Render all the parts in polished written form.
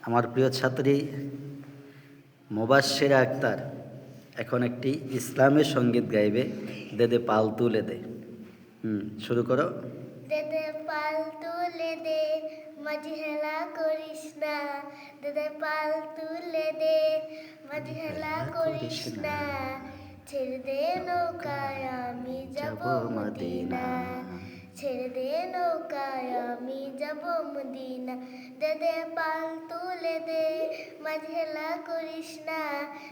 আমার প্রিয় ছাত্রী মুবাশশিরা আক্তার এখন একটি ইসলামী সঙ্গীত গাইবে। দে দে পাল তুলে দে। শুরু করো। দে দে পাল তুলে দে, মাঝি হেলা করিস না। দে দে পাল তুলে দে, মাঝি হেলা করিস না। ছেড়ে দে নৌকায় আমি যাব মদিনা, ছেড়ে দে নৌকায় আমি যাব মদিনা। দে দে পাল তুলে দে, মাঝি হেলা করিস না।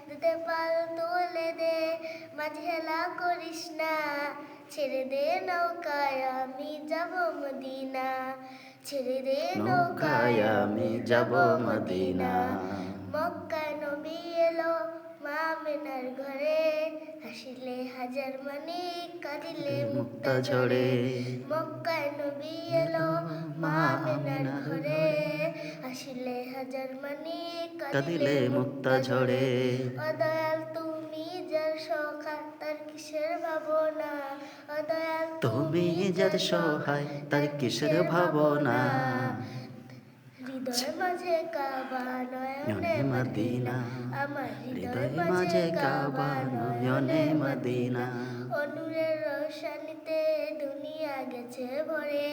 দে দে পাল তুলে দে, মাঝি হেলা করিস না। ছেড়ে দে নৌকায় আমি যাব মদিনা, ছেড়ে দে নৌকায় আমি যাব মদিনা। মক্কায় নবী এলো মা আমেনার ঘরে, হাসিলে হাজার মানিক কাঁদিলে মুক্তা ঝরে। মক্কায় নবী এলো মা আমেনার ঘরে, হাসিলে হাজার মানিক কাঁদিলে মুক্তা ঝরে। ও দয়াল তুমি যার সখা তার কিসের ভাবনা, ও দয়াল তুমি যার সহায় তার কিসের ভাবনা। হৃদয় মাঝে কাবা নয়নে মদিনা, আমার হৃদয় মাঝে কাবা নয়নে মদিনা। অনুরের রোশনীতে দুনিয়া গেছে ভরে,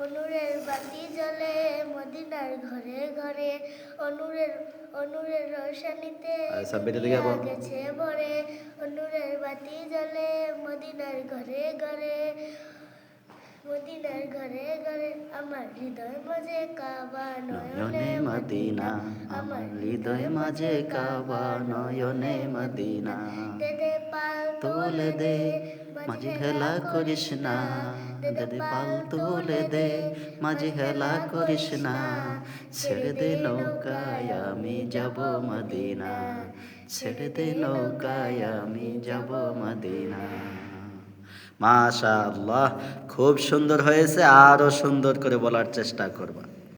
অনুরের বাতি জ্বলে মদিনার ঘরে ঘরে। অনুরের রোশনীতে দুনিয়া গেছে ভরে, অনুরের বাতি জ্বলে মদিনার ঘরে ঘরে। মদিনার ঘরে ঘরে আমার হৃদয় মাঝে কাবা নয়নে মদিনা, আমার হৃদয় মাঝে কাবা নয়নে মদিনা। দে দে পাল তুলে দে, মাঝি হেলা করিস না। দে দে পাল তুলে দে, মাঝি হেলা করিস না। ছেড়ে দে নৌকায় আমি যাব মদিনা, ছেড়ে দে নৌকায় আমি যাব মদিনা। মাশাআল্লাহ, খুব সুন্দর হয়েছে, আরো সুন্দর করে বলার চেষ্টা করবা।